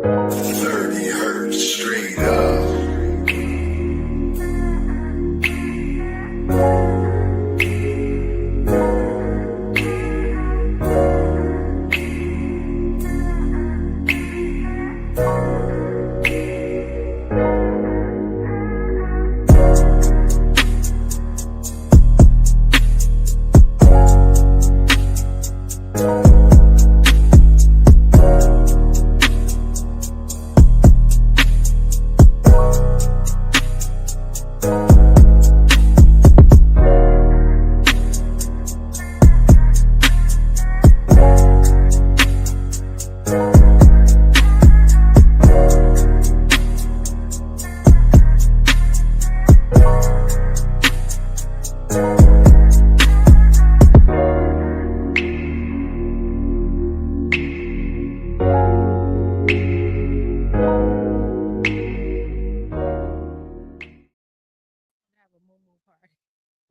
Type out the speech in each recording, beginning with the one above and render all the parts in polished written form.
30 hertz straight up.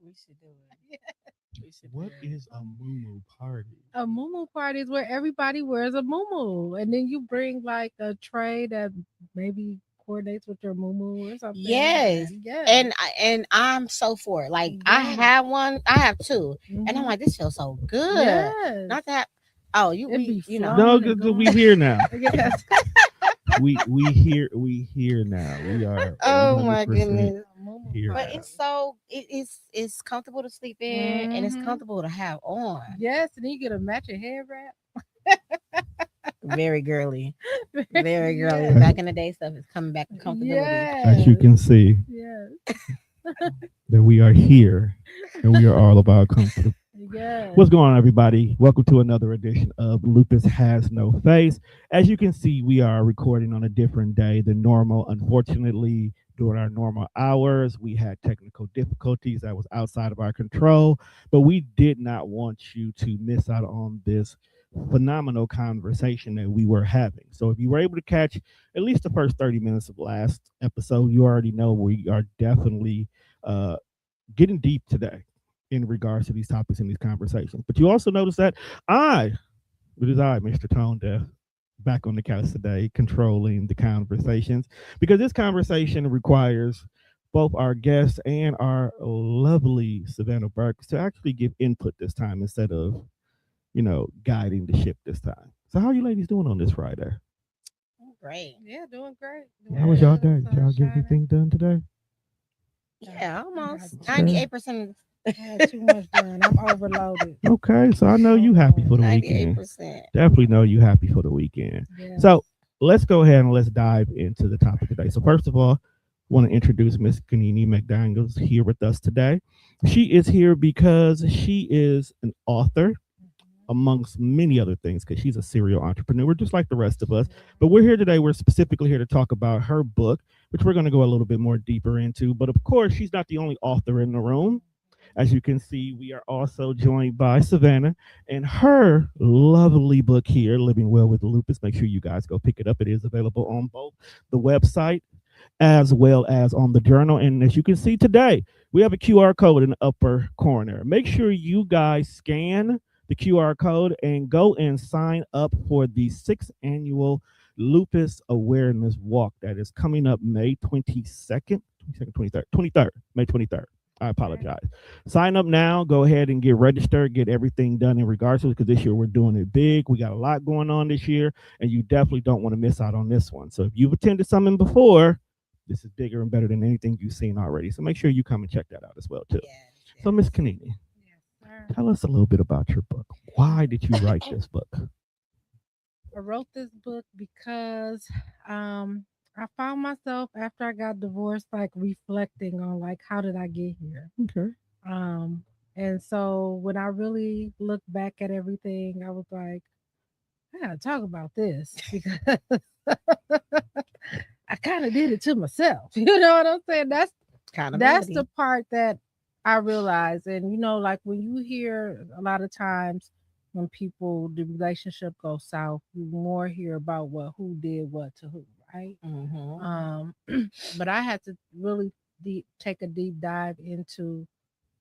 We should do it. We should do What it. is a moo party? A muumuu party is where everybody wears a muumuu, and then you bring like a tray that maybe coordinates with your muumuu or something. Yes. And yes, And I'm so for it. Like I yeah, have one, I have two. And I'm hmm like, this feels so good. yes, Not that oh, you it'd be we No, flowing and we going. here now. Yes, We here now. We are oh my 100% goodness. a muumuu here But now. it's party. so it's comfortable to sleep in and it's hmm comfortable to have on. Yes, and then you get a matching head wrap. Very girly. Very girly. Yes, Back in the day stuff is coming back to comfortability. As you yes, can see, yes, that we are here and we are all about comfort. yes. What's going on, everybody? Welcome to another edition of Lupus Has No Face. As you can see, we are recording on a different day than normal. Unfortunately, during our normal hours, we had technical difficulties that was outside of our control, but we did not want you to miss out on this phenomenal conversation that we were having. So if you were able to catch at least the first 30 minutes of last episode, you already know we are definitely uh, getting deep today in regards to these topics and these conversations. But you also notice that it is I, Mr. Tone Deaf, back on the couch today, controlling the conversations because this conversation requires both our guests and our lovely Savannah Burks to actually give input this time instead of, guiding the ship this time. So how are you ladies doing on this Friday? Oh, great. Yeah, doing great. How Doing was y'all Good. good. day? Did Sun y'all get shining. anything done today? Yeah, I got almost Okay. 98%. I had too much done. I'm overloaded. Okay, so I know you happy for Overloaded. the weekend. 98%. Definitely know you happy for the weekend. Yes. So let's go ahead and let's dive into the topic today. So first of all, want to introduce Miss Kanini McDaniels here with us today. She is here because she is an author, Mhm. amongst many other things, because she's a serial entrepreneur, just like the rest of us. Yeah. But we're here today, we're specifically here to talk about her book, which we're going to go a little bit more deeper into. But of course, she's not the only author in the room. As you can see, we are also joined by Savannah and her lovely book here, Living Well with Lupus. Make sure you guys go pick it up. It is available on both the website as well as on the journal. And as you can see today, we have a QR code in the upper corner. Make sure you guys scan the QR code and go and sign up for the sixth annual Lupus Awareness Walk that is coming up May 22nd, 22nd, 23rd, 23rd, May 23rd. I Okay. apologize. Sign up now. Go ahead and get registered, get everything done in regards to it because this year we're doing it big. We got a lot going on this year, and you definitely don't want to miss out on this one. So if you've attended something before, this is bigger and better than anything you've seen already. So make sure you come and check that out as well too. Yes, So Miss yes. Kanini, Yes, sir. tell us a little bit about your book. Why did you write this book? I wrote this book because I found myself after I got divorced, like reflecting on like how did I get here. Okay. Um, and so when I really look back at everything, I was like, I gotta talk about this because I kind of did it to myself. You know what I'm saying? That's the Accountability. part that I realize. And like when you hear a lot of times when people the relationship goes south, you more hear about what who did what to who, right? Mm-hmm. Um, but I had to really take a deep dive into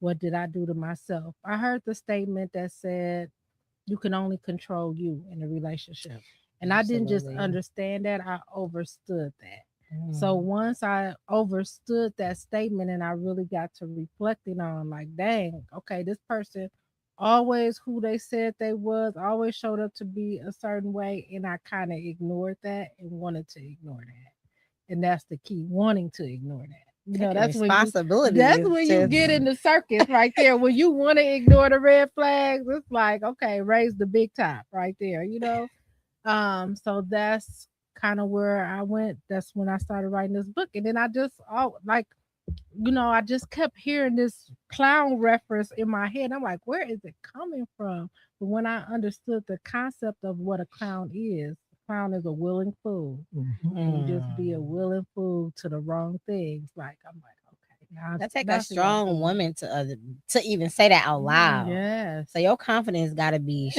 what did I do to myself. I heard the statement that said you can only control you in a relationship. And I didn't just Absolutely. understand that, I overstood that. So Mm. once I overstood that statement and I really got to reflecting on, like, dang, okay, this person always who they said they was, always showed up to be a certain way, and I kind of ignored that and wanted to ignore that. And that's the key, wanting to ignore that. Taking That's responsibility that's is when you just get in the circus right there. When you want to ignore the red flags, it's like, okay, raise the big top right there. So that's kind of where I went. That's when I started writing this book. And then I just I just kept hearing this clown reference in my head. I'm like, where is it coming from? But when I understood the concept of what a clown is a willing fool. Mhm. And you just be a Mm. willing fool to the wrong things. Like, I'm like, okay, That take now I a see what I'm strong doing. woman to even say that out loud. Yes. So your confidence got to be.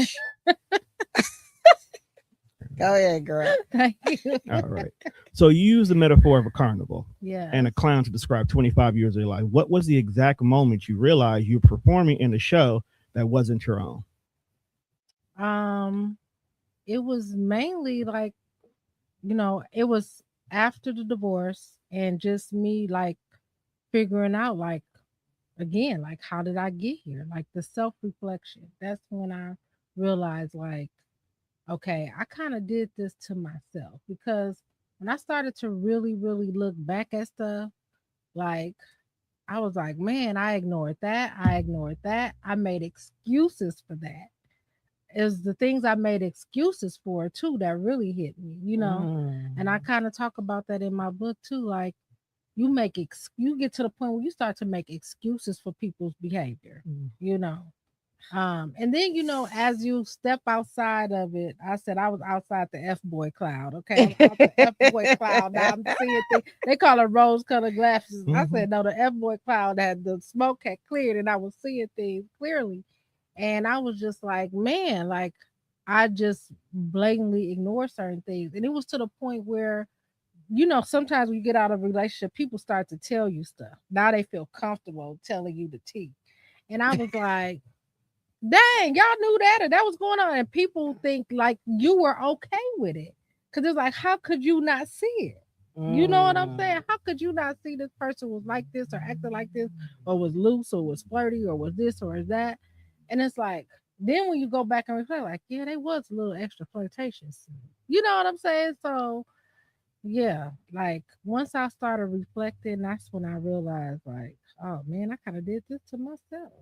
Go ahead, girl. Thank you. All right. So you use the metaphor of a carnival Yeah. and a clown to describe 25 years of your life. What was the exact moment you realized you were performing in a show that wasn't your own? It was mainly like, it was after the divorce and just me like figuring out, like, again, like, how did I get here? Like the self reflection. That's when I realized, like, okay, I kind of did this to myself, because when I started to really, really look back at stuff, like, I was like, man, I ignored that. I ignored that. I made excuses for that. Is the things I made excuses for too that really hit me. And I Mm. kind of talk about that in my book too. Like, you get to the point where you start to make excuses for people's behavior, Mm. you know. And then, as you step outside of it, I said I was outside the F boy cloud. Okay, I'm out the F boy cloud now. I'm seeing things. They call it rose colored glasses. I Mhm. said no, the F boy cloud had the smoke had cleared, and I was seeing things clearly. And I was just like, man, like, I just blatantly ignore certain things, and it was to the point where, sometimes when you get out of a relationship, people start to tell you stuff. Now they feel comfortable telling you the tea. And I was like, dang, y'all knew that or that was going on. And people think like you were okay with it. Cause it's like, how could you not see it? You know what I'm saying? Mm. How could you not see this person was like this or acting like this or was loose or was flirty or was this or is that? And it's like, then when you go back and reflect, like, yeah, they was a little extra flirtatious. You know what I'm saying? So yeah, like once I started reflecting, that's when I realized, like, oh man, I kind of did this to myself.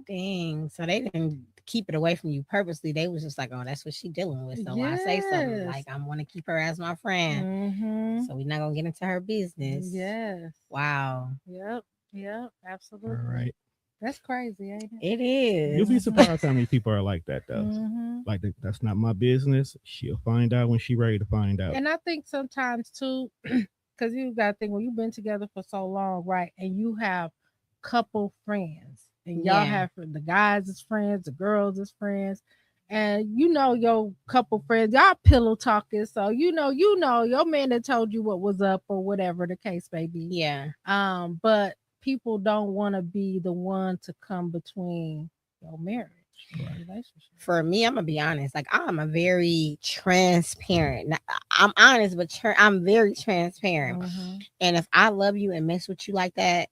Dang. So they didn't keep it away from you purposely. They was just like, oh, that's what she dealing with. So I say something Yes. like, I'm gonna keep her as my friend. Mm-hmm. So we're not gonna get into her business. Yes. Wow. Yep. Yep. All Absolutely. right. That's crazy, ain't it? It You'll is. be surprised how many people are like that, though. Mm-hmm. Like, that's not my business. She'll find out when she's ready to find out. And I think sometimes too, because you got to think when you've been together for so long, right? And you have couple friends, and y'all Yeah. have the guys as friends, the girls as friends, and your couple friends, y'all pillow talking. So your man that told you what was up or whatever the case may be. Yeah. But people don't want to be the one to come between your marriage, your relationship. For me, I'm gonna be honest. Like I'm a very transparent. I'm honest, but I'm very transparent. Mm-hmm. And if I love you and mess with you like that,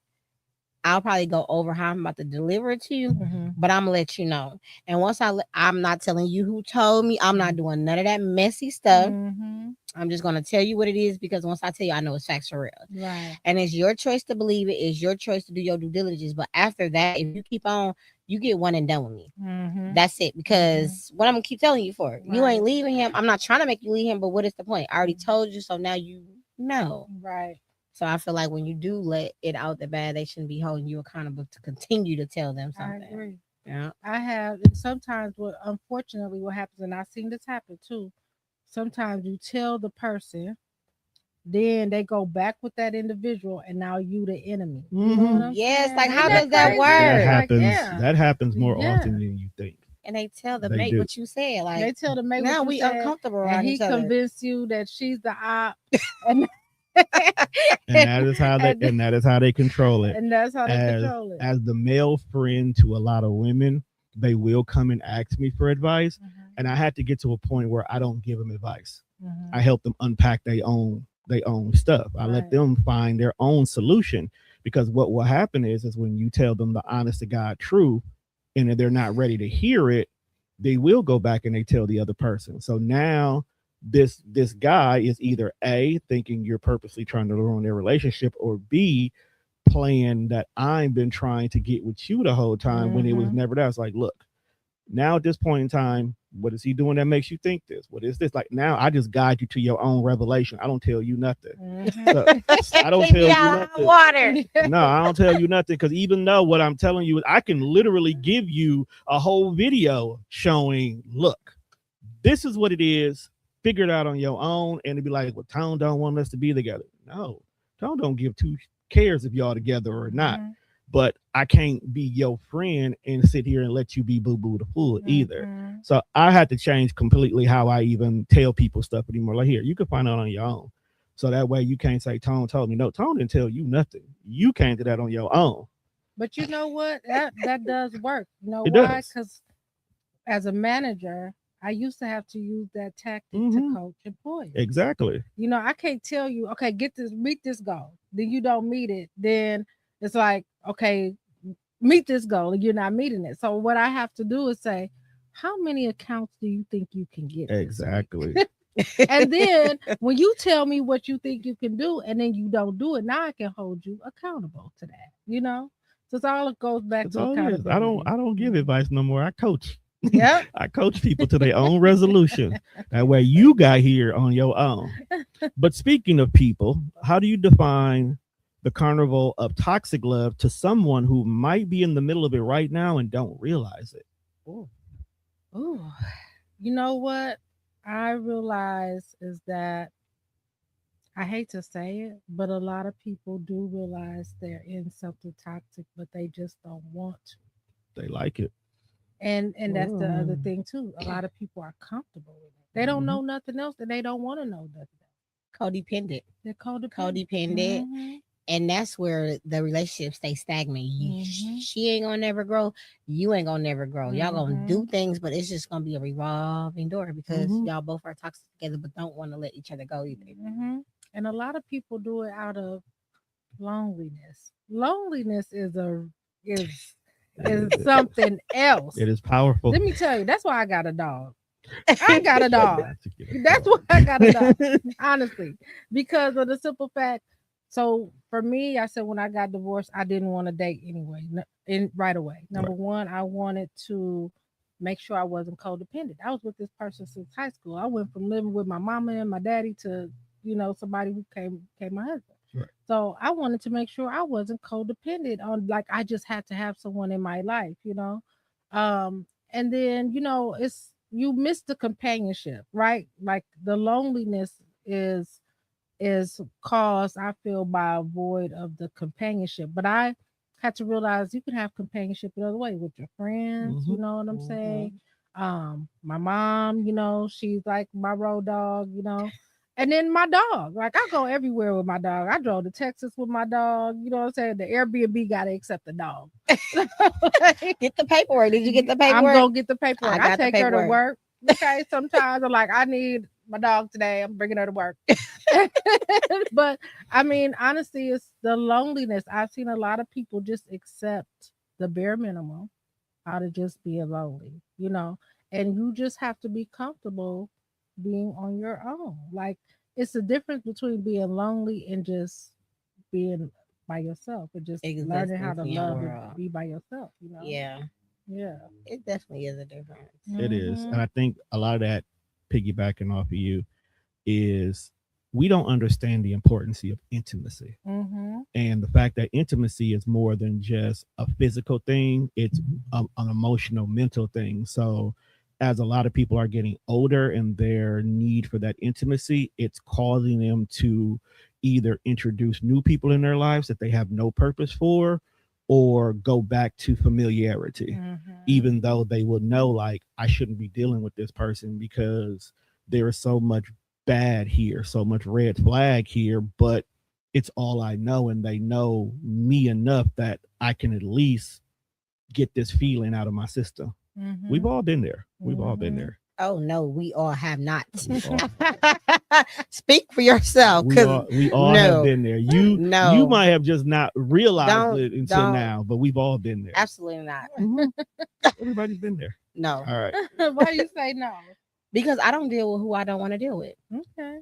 I'll probably go over how I'm about to deliver it to you, Mm-hmm. but I'm gonna let you know. And once I'm not telling you who told me. I'm not doing none of that messy stuff. Mm-hmm. I'm just gonna tell you what it is because once I tell you, I know it's facts for real. Right. And it's your choice to believe it. It's your choice to do your due diligence. But after that, if you keep on, you get one and done with me. Mm-hmm. That's it. Because what I'm gonna keep telling you for, you Right. ain't leaving him. I'm not trying to make you leave him, but what is the point? I already told you, so now you know. Right. So I feel like when you do let it out the bad, they shouldn't be holding you accountable to continue to tell them I something. agree. Yeah. I have sometimes unfortunately what happens, and I've seen this happen too. Sometimes you tell the person, then they go back with that individual, and now you the enemy. You know what I'm Yes, saying? like Isn't how that does that crazy? work? That Like, happens. yeah. That happens more Yeah. often than you think. And they tell the They mate do. what you said. Like They tell the mate now what you we said, uncomfortable and around he each other. convinced you that she's the op, and And that is how they and, that is how they control it. and that's how they control it. As the male friend to a lot of women, they will come and ask me for advice. Mhm. And I had to get to a point where I don't give them advice. Mhm. I help them unpack their own stuff. I let Right. them find their own solution, because what will happen is when you tell them the honest to God truth and if they're not ready to hear it, they will go back and they tell the other person. So now this guy is either A, thinking you're purposely trying to ruin their relationship, or B, playing that I've been trying to get with you the whole time when it was Mhm. never that. It's like, look, now at this point in time, what is he doing that makes you think this? What is this? Like, now I just guide you to your own revelation. I don't tell you nothing. So Mhm. I don't Keep tell it you out of nothing. water. No, I don't tell you nothing, because even though what I'm telling you, I can literally give you a whole video showing, look, this is what it is. Figure it out on your own. And it'd be like, well, Tone don't want us to be together. No, Tone don't give two cares if y'all together or not. Mhm. But I can't be your friend and sit here and let you be boo boo the fool either. Mhm. So I had to change completely how I even tell people stuff anymore. Like, here, you can find out on your own. So that way you can't say Tone told me. No, Tone didn't tell you nothing. You came to that on your own. But you know what? That does work. You know It why? does. Because as a manager, I used to have to use that tactic to Hmm. coach employees. Exactly. You know, I can't tell you, okay, meet this goal. Then you don't meet it. Then it's like, okay, meet this goal and you're not meeting it. So what I have to do is say, how many accounts do you think you can get this week? Exactly. And then when you tell me what you think you can do and then you don't do it, now I can hold you accountable to that, you know? So it's all it goes back That's to all it is. I accountability. don't give Mhm. advice no more. I coach. Yep. I coach people to their own resolution. That way you got here on your own. But speaking of people, how do you define the carnival of toxic love to someone who might be in the middle of it right now and don't realize it? Ooh. Ooh. You know what I realize is that I hate to say it, but a lot of people do realize they're in something toxic, but they just don't want to. They like it. And that's the other Mm. thing too. A lot of people are comfortable with it. They don't Mhm. know nothing else, and they don't want to know nothing else. Codependent. They're codependent. Codependent. Mm-hmm. And that's where the relationship stays stagnant. Mm-hmm. She ain't gonna never grow. You ain't gonna never grow. Y'all gonna Mm-hmm. do things, but it's just gonna be a revolving door because Mhm. y'all both are toxic together, but don't want to let each other go either. Mm-hmm. And a lot of people do it out of loneliness. Loneliness is is It something else. is powerful. Let me tell you, that's why I got a dog. I got a dog. Got to get it That's done. why I got a dog. Honestly, because of the simple fact. So for me, I said when I got divorced, I didn't want to date anyway, in right away. Number Right. one, I wanted to make sure I wasn't codependent. I was with this person since high school. I went from living with my mama and my daddy to somebody who came my husband. Right. So I wanted to make sure I wasn't codependent on, like, I just had to have someone in my life. And then it's, you miss the companionship, right? Like the loneliness is is caused, I feel, by a void of the companionship. But I had to realize you can have companionship another way with your friends, you Mhm. know what I'm saying? Mhm. My mom, she's like my road dog. And then my dog. Like I go everywhere with my dog. I drove to Texas with my dog, you know what I'm saying? The Airbnb gotta accept the dog. Get the paperwork. Did you get the I'm paperwork? gonna get the paperwork. I I got the take her to paperwork. work. Okay, sometimes I'm like, I need my dog today. I'm bringing her to work. But I mean, honestly, it's the loneliness. I've seen a lot of people just accept the bare minimum out of just being lonely. And you just have to be comfortable being on your own. Like it's the difference between being lonely and just being by yourself and just learning Existing how to in your love and world. be by yourself. Yeah, Yeah. it definitely is a difference. It is. And Mhm. I think a lot of that, piggybacking off of you, is we don't understand the importance of intimacy. Mhm. And the fact that intimacy is more than just a physical thing, it's an emotional, mental thing. So as a lot of people are getting older and their need for that intimacy, it's causing them to either introduce new people in their lives that they have no purpose for, or go back to familiarity, Mhm. even though they will know, like, I shouldn't be dealing with this person because there is so much bad here, so much red flag here, but it's all I know, and they know me enough that I can at least get this feeling out of my system. We've Mhm. all been there. We've all been Mhm. there. Oh no, we all have not. We all, Speak for yourself, because we all have no, been there. You no, might have just not realized it until don't, now, but we've all been there. absolutely not. Mhm. Everybody's been there. No, All right. Why do you say no? because I don't deal with who I don't want to deal with. Okay.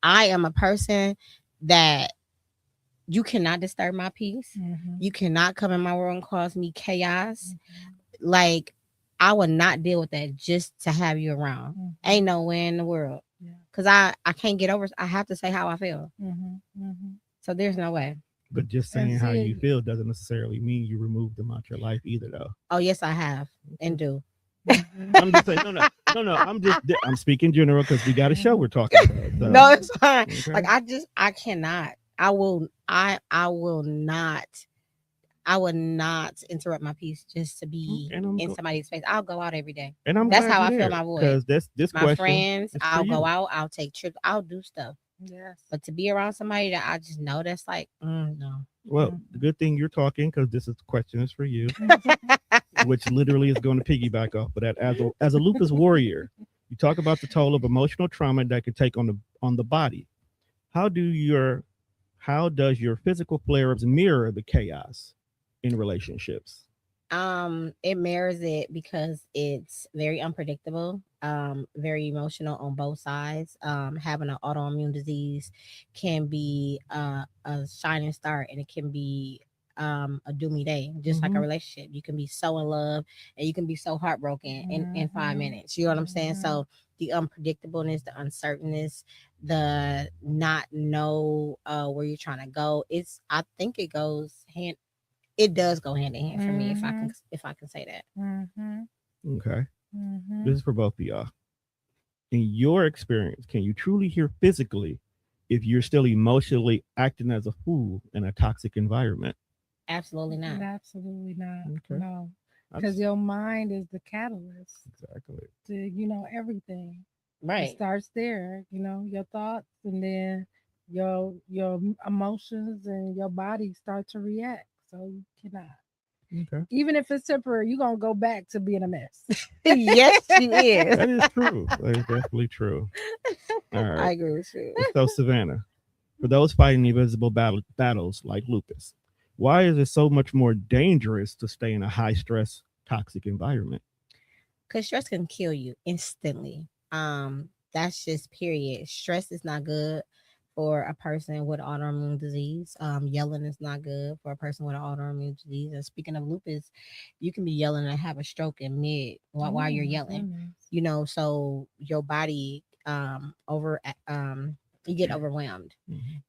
I am a person that you cannot disturb my peace. Mm-hmm. You cannot come in my world and cause me chaos. Like, I would not deal with that just to have you around. Mm-hmm. Ain't no way in the world. Yeah. Because I can't get over. I have to say how I feel. Mm-hmm. Mm-hmm. So there's no way. But just saying And how see, you feel doesn't necessarily mean you remove them out your life either, though. Oh yes, I have and do. I'm just saying, no. I'm speaking general because we got a show we're talking about. So. No, it's fine. Okay. Like I cannot. I will not. I would not interrupt my peace just to be in somebody's space. I'll go out every day. And I'm That's glad how you're I there, feel my voice. because this My question friends, is for I'll go you. out. I'll take trips. I'll do stuff. Yes. But to be around somebody that I just know that's like, no. Well, the good thing you're talking, because this question is for you, which literally is going to piggyback off of that. As a lupus warrior, you talk about the toll of emotional trauma that can take on the body. How does your physical flare-ups mirror the chaos in relationships? It mirrors it because it's very unpredictable, very emotional on both sides. Having an autoimmune disease can be a shining star, and it can be a doomy day, just like a relationship. You can be so in love and you can be so heartbroken in 5 minutes. You know what I'm saying? So the unpredictableness, the uncertainness, the not know where you're trying to go, I think it does go hand in hand for me, if I can say that. Mm-hmm. Okay. Mm-hmm. This is for both of y'all. In your experience, can you truly hear physically if you're still emotionally acting as a fool in a toxic environment? Absolutely not. Absolutely not. Okay. No. Because your mind is the catalyst Exactly. to everything. It Right. starts there, your thoughts, and then your emotions and your body start to react. So you cannot. Okay. Even if it's temporary, you're gonna go back to being a mess. Yes, she is. That is true. That is definitely true. All I right. agree with you. So, Savannah, for those fighting invisible battles like lupus, why is it so much more dangerous to stay in a high stress, toxic environment? Because stress can kill you instantly. That's just period. Stress is not good for a person with autoimmune disease. Yelling is not good for a person with an autoimmune disease. And speaking of lupus, you can be yelling and have a stroke in mid while you're yelling. So your body you get overwhelmed,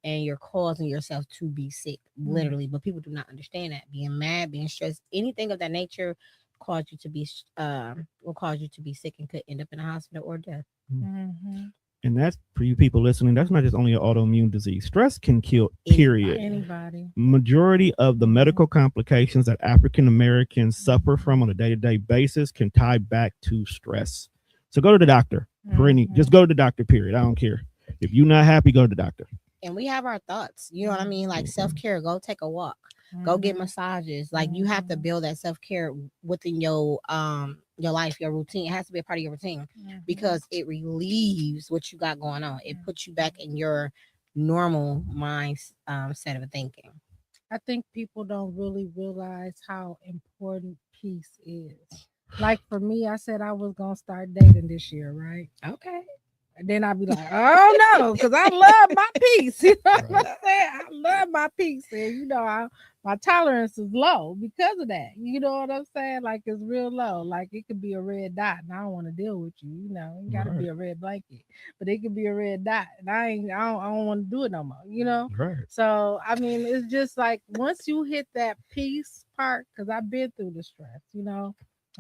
and you're causing yourself to be sick, literally. But people do not understand that being mad, being stressed, anything of that nature cause you to be will cause you to be sick and could end up in a hospital or death. And that's for you people listening. That's not just only an autoimmune disease. Stress can kill, period. Anybody. Majority of the medical complications that African Americans suffer from on a day-to-day basis can tie back to stress. So go to the doctor. Just go to the doctor, period. I don't care. If you're not happy, go to the doctor. And we have our thoughts. You know what I mean? Like self-care, go take a walk. Go get massages. Like, you have to build that self-care within your life, your routine. It has to be a part of your routine because it relieves what you got going on. It puts you back in your normal mind set of thinking. I think people don't really realize how important peace is. Like for me, I said I was gonna start dating this year, right? Okay. And then I'd be like, oh no, because I love my peace. You know what I'm saying? I love my peace. And my tolerance is low because of that. You know what I'm saying? Like, it's real low. Like, it could be a red dot and I don't want to deal with you. It gotta be a red blanket. But it could be a red dot and I don't want to do it no more, Right. So I mean, it's just like once you hit that peace part, because I've been through the stress.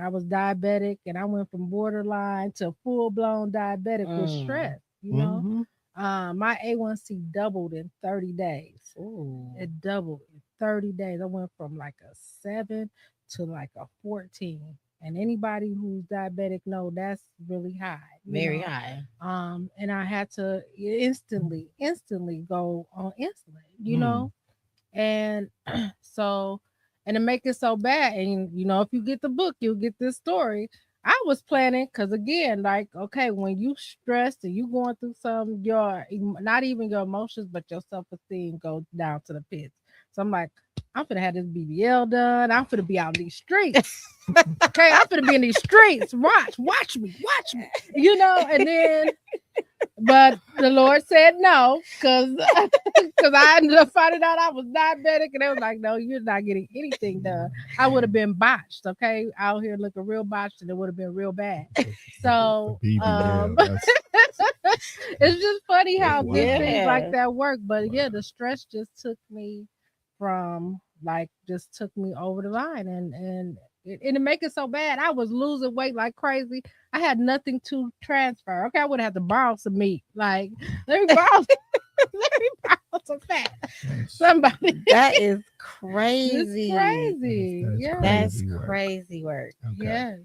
I was diabetic and I went from borderline to full blown diabetic with stress, my A1C doubled in 30 days. Ooh. It doubled in 30 days. I went from like a 7 to like a 14. And anybody who's diabetic know that's really high. Very high. And I had to instantly go on insulin, and so, and to make it so bad, and if you get the book, you'll get this story. I was planning because again, like, okay, when you stressed and you going through some, not even your emotions, but your self esteem goes down to the pits. So I'm like, I'm gonna have this BBL done. I'm gonna be out in these streets. Okay, I'm gonna be in these streets. Watch me, watch me. And then, but the Lord said no, because I ended up finding out I was diabetic, and they was like, no, you're not getting anything done. I would have been botched, okay, out here looking real botched, and it would have been real bad. So it's just funny how Wow. just things like Yeah. that work. But yeah, the stress just took me from just took me over the line, and it make it so bad. I was losing weight like crazy. I had nothing to transfer. Okay, I would have to borrow some meat. Like, let me borrow, let me borrow some fat. Somebody. That is It's crazy. crazy. That's Yeah. That's crazy work. crazy work. Okay. Yes.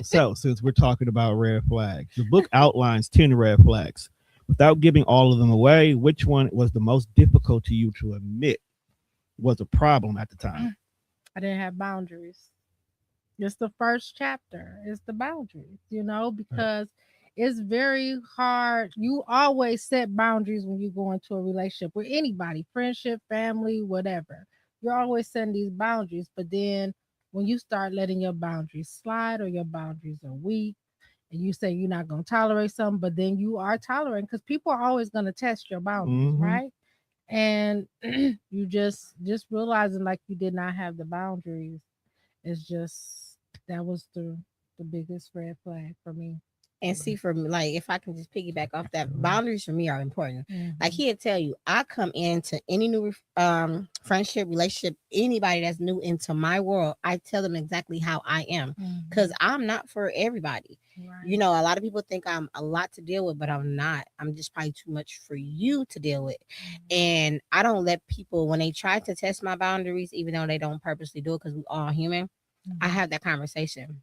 So since we're talking about red flags, the book outlines 10 red flags. Without giving all of them away, which one was the most difficult to you to admit was a problem at the time? I didn't have boundaries. It's the first chapter. It's the boundaries, because it's very hard. You always set boundaries when you go into a relationship with anybody, friendship, family, whatever. You're always setting these boundaries. But then when you start letting your boundaries slide or your boundaries are weak, and you say you're not going to tolerate something, but then you are tolerating because people are always going to test your boundaries, Mhm. right? And you just realizing like you did not have the boundaries is just that was the biggest red flag for me. And see, for me, like, if I can just piggyback off that, boundaries for me are important. Like, Mhm. he'd tell you, I come into any new friendship, relationship, anybody that's new into my world, I tell them exactly how I am, because Mhm. I'm not for everybody. Right. A lot of people think I'm a lot to deal with, but I'm not. I'm just probably too much for you to deal with. And I don't let people, when they try to test my boundaries, even though they don't purposely do it, because we all human, I Mhm. have that conversation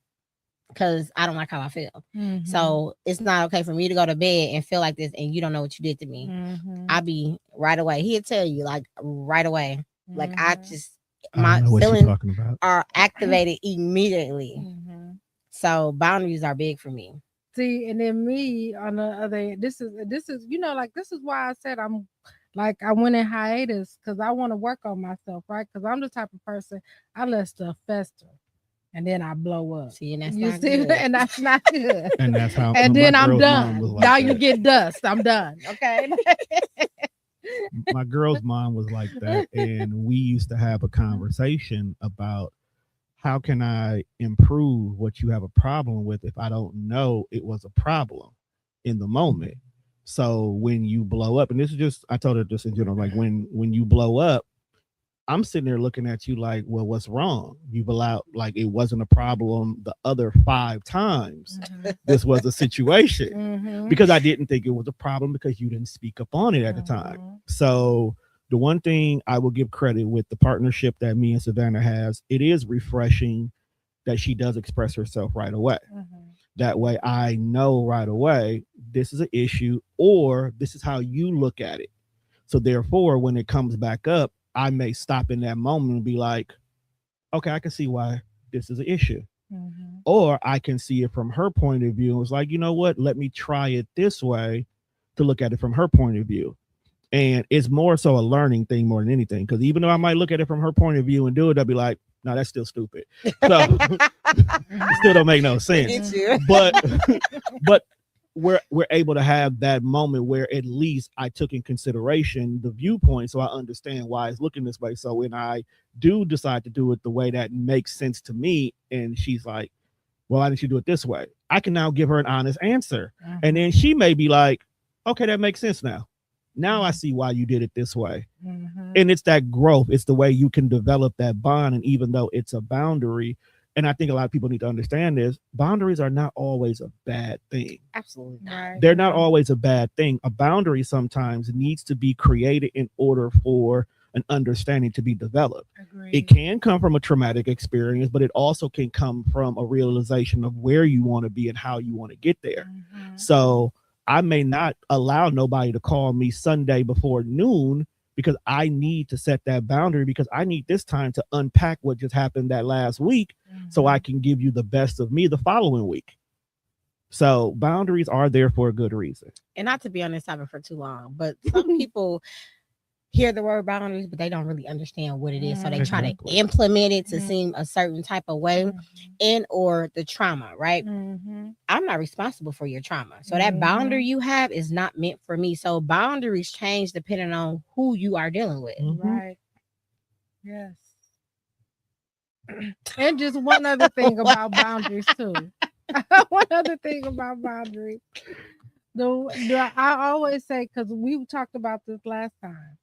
because I don't like how I feel. Mhm. So it's not okay for me to go to bed and feel like this and you don't know what you did to me. Mhm. I be right away. He'll tell you like right away. Like I Mhm. just I don't my know what you're feelings talking about. are activated immediately. Mhm. So boundaries are big for me. See, and then me on the other end, this is like this is why I said I'm like I went in hiatus because I want to work on myself, right? Because I'm the type of person I let stuff fester and then I blow up. See, and that's You not see, good. and that's not good. And that's how And my then I'm girl's mom done. was like Now you that. get dust. I'm done. Okay. My girl's mom was like that, and we used to have a conversation about how can I improve what you have a problem with if I don't know it was a problem in the moment. So when you blow up, and this is just I told her just in general, like when you blow up, I'm sitting there looking at you like, well, what's wrong? You've allowed like it wasn't a problem the other 5 times. This was a situation Mhm. because I didn't think it was a problem because you didn't speak up on it at the time. Mhm. So the one thing I will give credit with the partnership that me and Savannah has, it is refreshing that she does express herself right away. Mhm. That way I know right away this is an issue or this is how you look at it. So therefore, when it comes back up, I may stop in that moment and be like, okay, I can see why this is an issue. Mhm. Or I can see it from her point of view. It's like, you know what? Let me try it this way to look at it from her point of view. And it's more so a learning thing more than anything. Because even though I might look at it from her point of view and do it, I'll be like, no, that's still stupid. So it still don't make no sense. It's you. But but we're able to have that moment where at least I took in consideration the viewpoint so I understand why it's looking this way. So when I do decide to do it the way that makes sense to me, and she's like, well, why didn't you do it this way? I can now give her an honest answer. And then she may be like, okay, that makes sense now. Now I see why you did it this way. Mhm. And it's that growth. It's the way you can develop that bond. And even though it's a boundary, and I think a lot of people need to understand this, boundaries are not always a bad thing. Absolutely not. Right. They're not always a bad thing. A boundary sometimes needs to be created in order for an understanding to be developed. Agreed. It can come from a traumatic experience, but it also can come from a realization of where you want to be and how you want to get there. Mhm. So I may not allow nobody to call me Sunday before noon because I need to set that boundary, because I need this time to unpack what just happened that last week so I can give you the best of me the following week. So boundaries are there for a good reason. And not to be on this topic for too long, but some people hear the word boundaries, but they don't really understand what it is. So they try to Exactly. implement it to seem a certain type of way, Mhm. and or the trauma, right? Mhm. I'm not responsible for your trauma. So that boundary you have is not meant for me. So boundaries change depending on who you are dealing with. Right. Yes. And just one other thing about boundaries too. One other thing about boundaries. I always say, because we talked about this last time.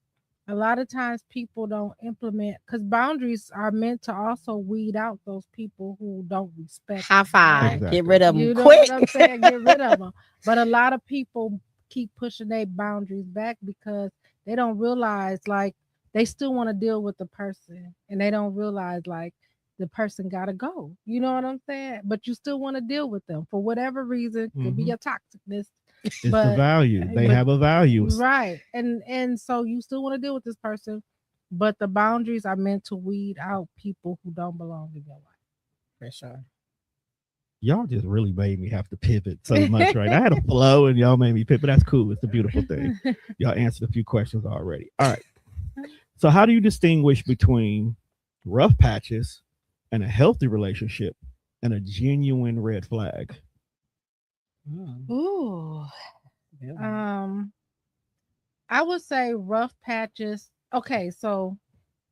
A lot of times people don't implement, because boundaries are meant to also weed out those people who don't respect. High five. Exactly. Get rid of them You know quick. what I'm saying? Get rid of them. But a lot of people keep pushing their boundaries back because they don't realize, like, they still want to deal with the person, and they don't realize, like, the person gotta go. You know what I'm saying? But you still want to deal with them for whatever reason. Could be your toxicness. It's the But value. They but- have a value. right. And so you still want to deal with this person, but the boundaries are meant to weed out people who don't belong in your life. For sure. Y'all just really made me have to pivot so much, right? I had a flow and y'all made me pivot. But that's cool. It's a beautiful thing. Y'all answered a few questions already. All right. So how do you distinguish between rough patches and a healthy relationship and a genuine red flag? Ooh. I would say rough patches. Okay, so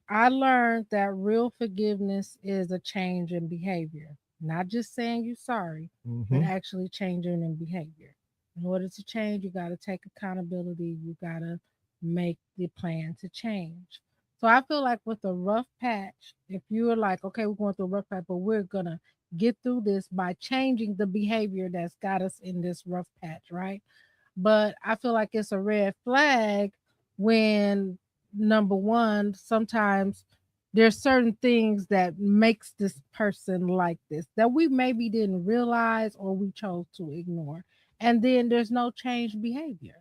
I learned that real forgiveness is a change in behavior. Not just saying you're sorry, but actually changing in behavior. In order to change, you got to take accountability. You got to make the plan to change. So I feel like with a rough patch, if you're like, okay, we're going through a rough patch, but we're going to get through this by changing the behavior that's got us in this rough patch, right? But I feel like it's a red flag when, number one, sometimes there's certain things that makes this person like this that we maybe didn't realize or we chose to ignore. And then there's no changed behavior.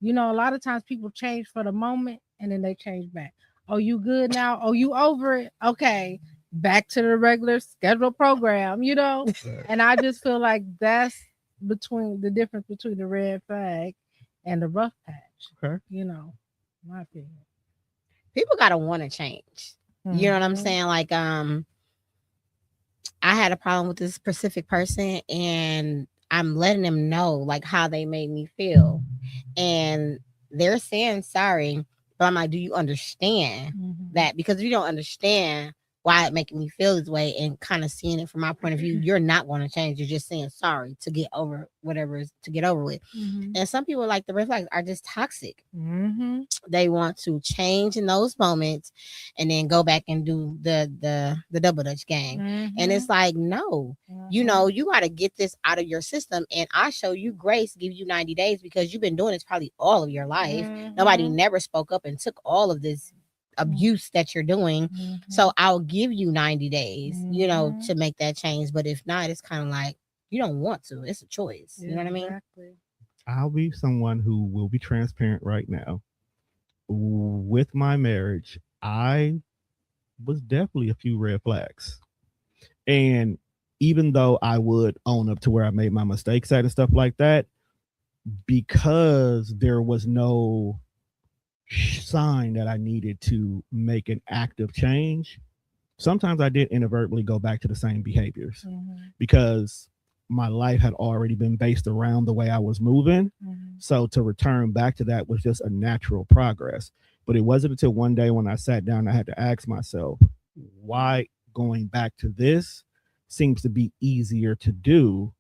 You know, a lot of times people change for the moment and then they change back. Oh, you good now? Oh, you over it? Okay. Back to the regular scheduled program, you know? And I just feel like that's between the difference between the red flag and the rough patch. Okay. You know, my opinion. People gotta want to change. You know what I'm saying? Like, I had a problem with this specific person, and I'm letting them know like how they made me feel, and they're saying sorry, but I'm like, do you understand that? Because if you don't understand why it making me feel this way and kind of seeing it from my point of view, you're not going to change. You're just saying sorry to get over whatever is to get over with. And some people, like the red flags, are just toxic. They want to change in those moments and then go back and do the double dutch game. And it's like, no, you know, you got to get this out of your system. And I show you grace, give you 90 days because you've been doing this probably all of your life. Nobody never spoke up and took all of this abuse that you're doing. So I'll give you 90 days, you know, to make that change. But if not, it's kind of like you don't want to. It's a choice. You know what I mean? I'll be someone who will be transparent right now. With my marriage, I was definitely a few red flags. And even though I would own up to where I made my mistakes at and stuff like that, because there was no sign that I needed to make an active change, sometimes I did inadvertently go back to the same behaviors because my life had already been based around the way I was moving. So to return back to that was just a natural progress. But it wasn't until one day when I sat down, I had to ask myself, why going back to this seems to be easier to do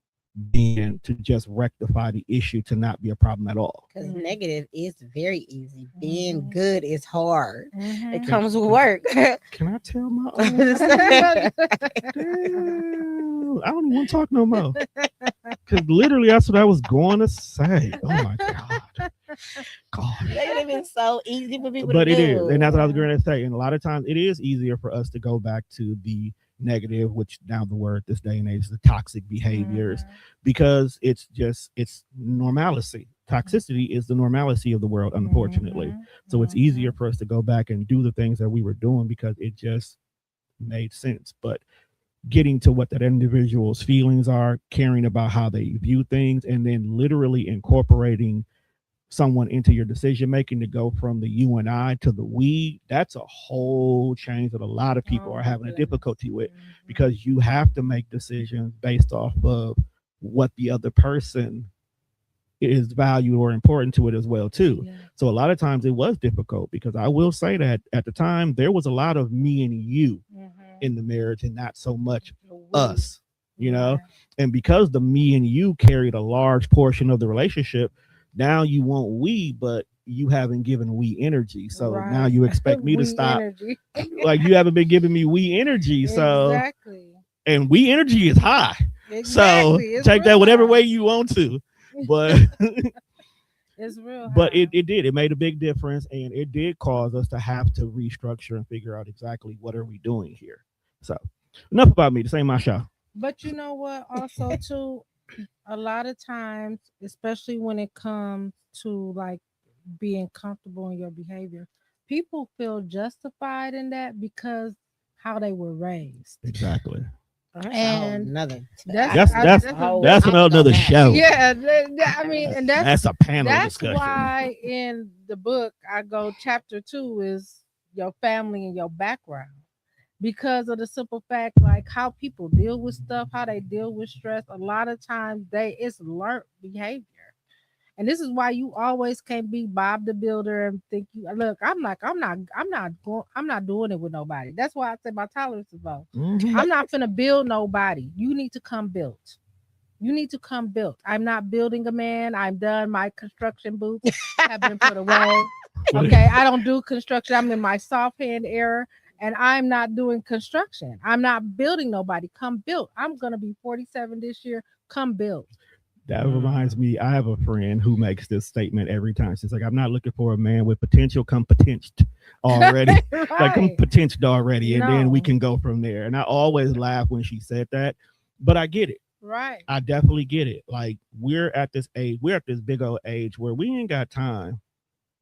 than to just rectify the issue to not be a problem at all. Because negative is very easy. Being good is hard. It comes with work. Can I tell my own? Damn, I don't even want to talk no more. Because literally that's what I was going to say. Oh my God. Negative is so easy for people but to it do. is. And that's what I was going to say. And a lot of times it is easier for us to go back to the negative, which now the word this day and age is the toxic behaviors, because it's normalcy. toxicity is the normalcy of the world, unfortunately. Mhm, So it's easier mhm. for us to go back and do the things that we were doing because it just made sense. But getting to what that individual's feelings are, caring about how they view things, and then literally incorporating someone into your decision making to go from the you and I to the we, that's a whole change that a lot of people Oh are my having a goodness. difficulty with Mhm. because you have to make decisions based off of what the other person is valued or important to it as well too. Yeah. So a lot of times it was difficult because I will say that at the time there was a lot of me and you Mhm. in the marriage and not so much The we. us, you know? Right. And because the me and you carried a large portion of the relationship, now you want we, but you haven't given we energy. So now Right. you expect me to We stop. energy. Like you haven't been giving me we energy. So, Exactly. and we energy is high. So Exactly. It's take that real whatever way high. you want to. But It's real but high. it did. It made a big difference and it did cause us to have to restructure and figure out exactly what are we doing here. So enough about me. This ain't my show. But you know what? Also, too, a lot of times, especially when it comes to like being comfortable in your behavior, people feel justified in that because how they were raised. Exactly. That's a whole And nother. that's That's I, that's that's a that's topic on another that. show. yeah. I mean, and That's a panel that's discussion. why in the book I go chapter 2 is your family and your background because of the simple fact like how people deal with stuff, how they deal with stress. A lot of times it's learned behavior. And this is why you always can't be Bob the Builder and think you look, I'm not doing it with nobody. That's why I say my tolerance is low. Mhm. I'm not finna build nobody. You need to come built. You need to come built. I'm not building a man. I'm done. My construction boots have been put away. Okay. I don't do construction. I'm in my soft hand era and I'm not doing construction. I'm not building nobody. Come built. I'm going to be 47 this year. Come built. That reminds Mm. me, I have a friend who makes this statement every time. She's like, I'm not looking for a man with potential, come potential already. Like, come Right. potential already. And then we No. can go from there. And I always laugh when she said that, but I get it. Right. I definitely get it. Like, we're at this big old age where we ain't got time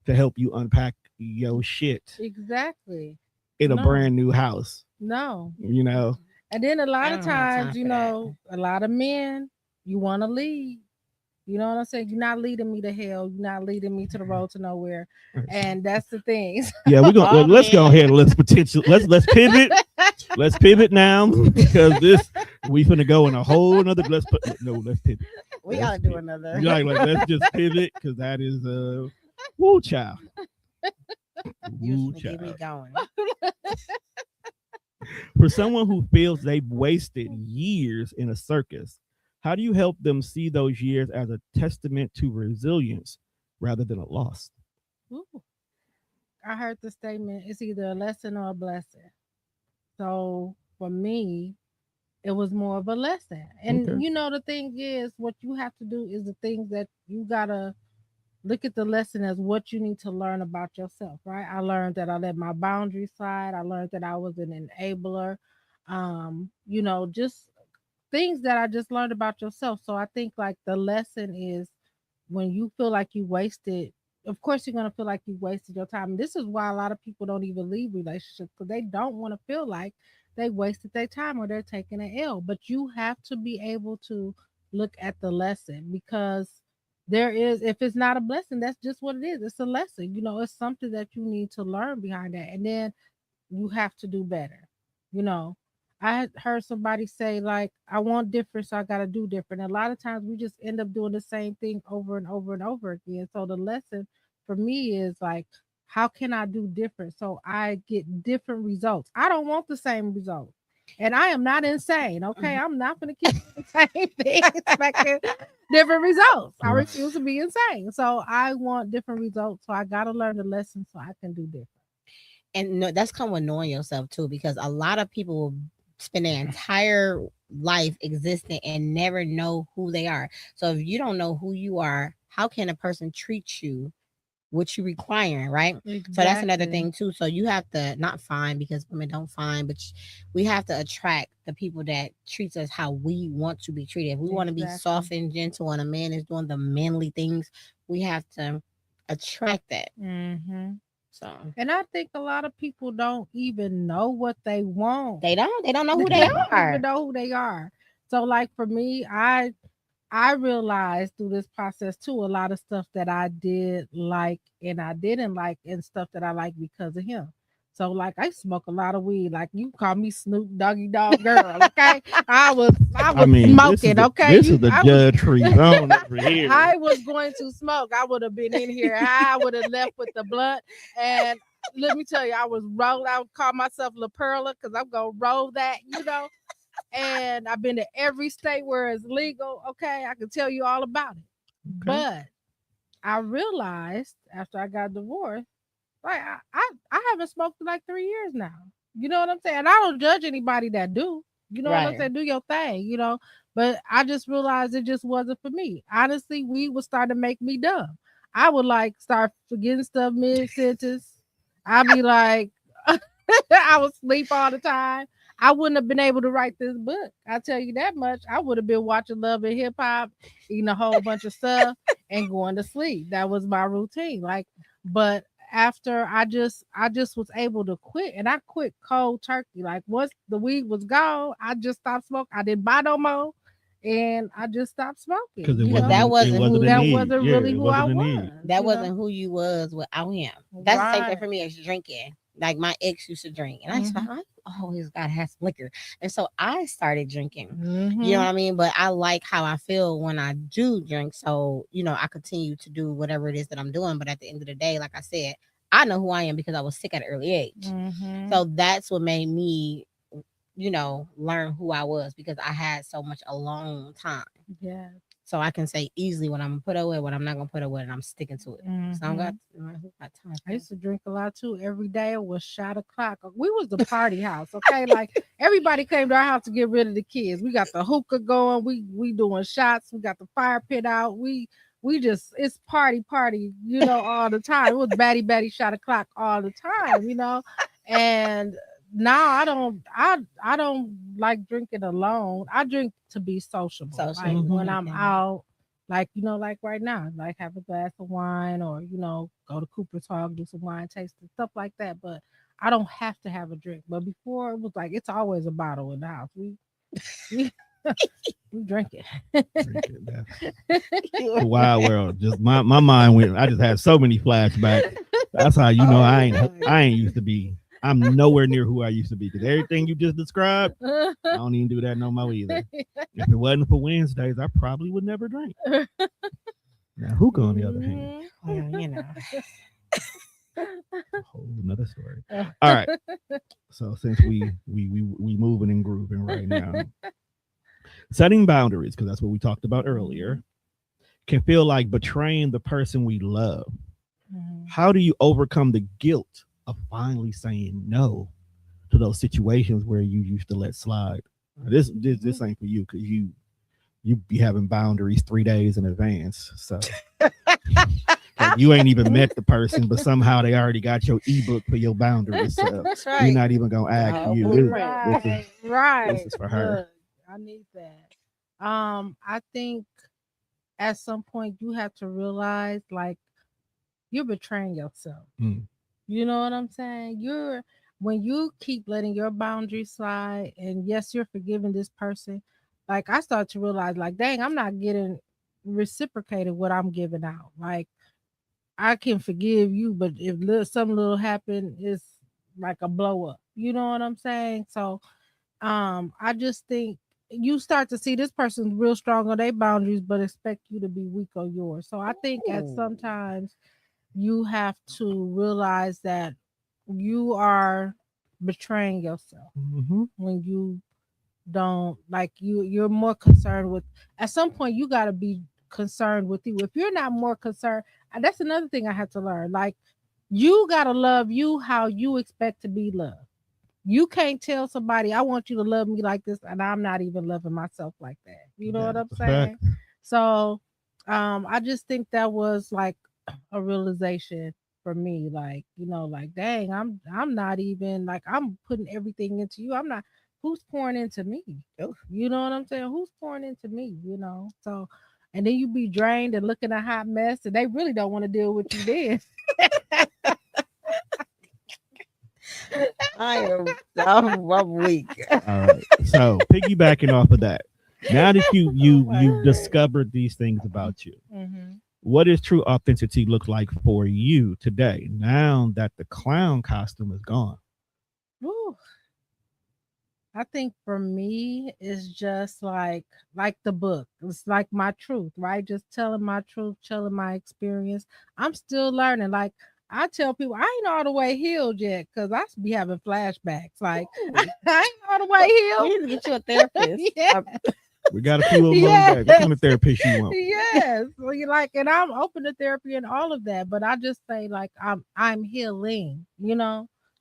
to help you unpack your shit Exactly. in a No. brand new house, No. you know? And then a I lot of don't have time times, for that. a lot of men, you want to lead. You know what I'm saying? You're not leading me to hell. You're not leading me to the road to nowhere. And that's the thing. Yeah, we're gonna All let's go men. ahead and let's pivot. Let's pivot now because this we finna go in a whole another let's pivot. We Let's gotta do pivot. another. Like let's just pivot because that is woo child. You Woo just get me child. going. For someone who feels they've wasted years in a circus, how do you help them see those years as a testament to resilience rather than a loss? Ooh, I heard the statement, it's either a lesson or a blessing. So for me, it was more of a lesson. Okay. And the thing is, what you have to do is the things that you gotta look at the lesson as what you need to learn about yourself, right? I learned that I let my boundaries slide. I learned that I was an enabler. Just things that I just learned about yourself. So I think like the lesson is when you feel like you wasted, of course you're gonna feel like you wasted your time. This is why a lot of people don't even leave relationships because they don't want to feel like they wasted their time or they're taking an L. But you have to be able to look at the lesson because there is, if it's not a blessing, that's just what it is. It's a lesson. It's something that you need to learn behind that. And then you have to do better. You know, I had heard somebody say, like, I want different, so I got to do different. A lot of times we just end up doing the same thing over and over and over again. So the lesson for me is like, how can I do different so I get different results? I don't want the same results. And I am not insane, okay? I'm not going to keep doing the same thing expecting different results. I Right. refuse to be insane. So I want different results. So I got to learn the lesson so I can do different. And no, that's come with knowing yourself too, because a lot of people will spend their entire life existing and never know who they are. So if you don't know who you are, how can a person treat you what you requiring, right? So that's another Exactly. thing too. So you have to not find, because women don't find, but we have to attract the people that treats us how we want to be treated. If we want to be Exactly. soft and gentle and a man is doing the manly things, we have to attract that. Mm-hmm. So And I think a lot of people don't even know what they want. they don't know who They they don't even are. know who they are. So like for me, I realized through this process too a lot of stuff that I did like and I didn't like and stuff that I like because of him. So like I smoke a lot of weed. Like you call me Snoop Doggy Dog Girl, okay? I I was mean, smoking, okay? this is the Judge Tree zone over here. I was going to smoke. I would have been in here. I would have left with the blunt. And let me tell you, I was rolled. I would call myself La Perla because I'm gonna roll that, and I've been to every state where it's legal. Okay, I can tell you all about it. Okay. But I realized after I got divorced, like I haven't smoked in like 3 years now. You know what I'm saying? I don't judge anybody that do. You know what I'm Right. saying? Do your thing. But I just realized it just wasn't for me. Honestly, weed would start to make me dumb. I would like start forgetting stuff mid sentence. I'd be like, I would sleep all the time. I wouldn't have been able to write this book. I tell you that much. I would have been watching Love and Hip Hop, eating a whole bunch of stuff, and going to sleep. That was my routine. But after I just was able to quit, and I quit cold turkey. Like once the weed was gone, I just stopped smoking. I didn't buy no more, and I just stopped Because smoking. it You Because wasn't know, that it wasn't wasn't who a that need. wasn't Yeah, really it who I wasn't a was. need. that You know, wasn't who you was without him. That's the same thing right. for me as drinking. Like my ex used to drink, and I just Mm-hmm. like, I always gotta have some liquor, and so I started drinking. You know Mm-hmm. what I mean? But I like how I feel when I do drink, so I continue to do whatever it is that I'm doing. But at the end of the day, like I said, I know who I am because I was sick at an early age. Mm-hmm. So that's what made me, learn wwho I was because I had so much alone time. Yeah. So I can say easily what I'm gonna put away, what I'm not gonna put away, and I'm sticking to it. So I don't got, Mm-hmm. who got time I for used to drink a lot too. Every day it was shot o'clock. We was the party house, okay? Like everybody came to our house to get rid of the kids. We got the hookah going. We doing shots. We got the fire pit out. We just it's party, all the time. It was batty shot o'clock all the time. And now I don't like drinking alone. I drink to be sociable. social? Like Mhm. when Same I'm thing. out, like like right now, like have a glass of wine or go to Cooper's Hog, do some wine tasting, stuff like that. But I don't have to have a drink. But before it was like it's always a bottle in the house. We we drink it. Drink it. That's the wild world. Just my mind went. I just had so many flashbacks. That's how you know Oh I ain't used to be. I'm nowhere near who I used to be because everything you just described, I don't even do that no more either. If it wasn't for Wednesdays, I probably would never drink. Now, hookah on the other hand, well, a whole another story. All right. So since we moving and grooving right now, setting boundaries because that's what we talked about earlier can feel like betraying the person we love. Mhm. How do you overcome the guilt of finally saying no to those situations where you used to let slide? This ain't for you because you be having boundaries 3 days in advance. So you ain't even met the person, but somehow they already got your ebook for your boundaries. So that's we're right. not even gonna ask Oh, you. blueprint. This Right, is right. for her. Look, I need that. I think at some point you have to realize like you're betraying yourself. Mm. You know what I'm saying? When you keep letting your boundaries slide, and yes, you're forgiving this person. Like I start to realize, like, dang, I'm not getting reciprocated what I'm giving out. Like I can forgive you, but if some little happen, it's like a blow up. You know what I'm saying? So I just think you start to see this person's real strong on their boundaries, but expect you to be weak on yours. So I think at Ooh. sometimes you have to realize that you are betraying yourself Mm-hmm. when you don't like you're more concerned with at some point you got to be concerned with you. If you're not more concerned, that's another thing I had to learn. Like you got to love you how you expect to be loved. You can't tell somebody I want you to love me like this and I'm not even loving myself like that. You know what That's I'm a fact. saying? So I just think that was like a realization for me. Like, like dang, I'm not even like I'm putting everything into you. I'm not who's pouring into me. Oh, You know what I'm saying? Who's pouring into me, So and then you be drained and looking a hot mess, and they really don't want to deal with you then. I am I'm weak. All right. So piggybacking off of that, now that you discovered these things about you, Mm-hmm. what does true authenticity look like for you today? Now that the clown costume is gone. Whew. I think for me it's just like the book. It's like my truth, right? Just telling my truth, telling my experience. I'm still learning. Like I tell people, I ain't all the way healed yet because I be having flashbacks. Like I ain't all the way You healed. need to get you a therapist. Yeah. We got a few of them on Yes. deck. What kind of therapist you want? Yes. So you like, and I'm open to therapy and all of that, but I just say like I'm healing,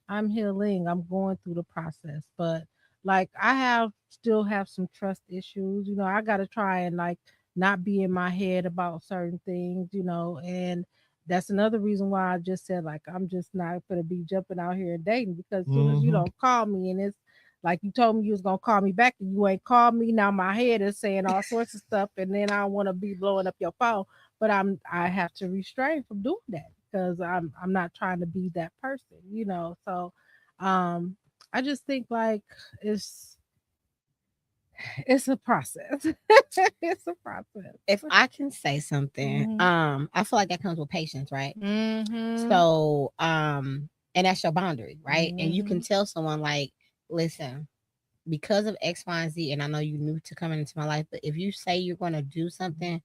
I'm healing. I'm going through the process. But like I still have some trust issues. I gotta try and like not be in my head about certain things, and that's another reason why I just said like I'm just not gonna be jumping out here and dating because as soon as you Mhm. don't call me and it's like you told me you was gonna call me back and you ain't called me. Now my head is saying all sorts of stuff, and then I want to be blowing up your phone. But I have to restrain from doing that because I'm not trying to be that person. So, um, I just think like it's it's a process. It's a process. If I can say something, Mhm. I feel like that comes with patience, right? Mhm. So, and that's your boundary, right? And you can Mhm. tell someone like, listen, because of X, Y, and Z, and I know you new to coming into my life, but if you say you're going to do something,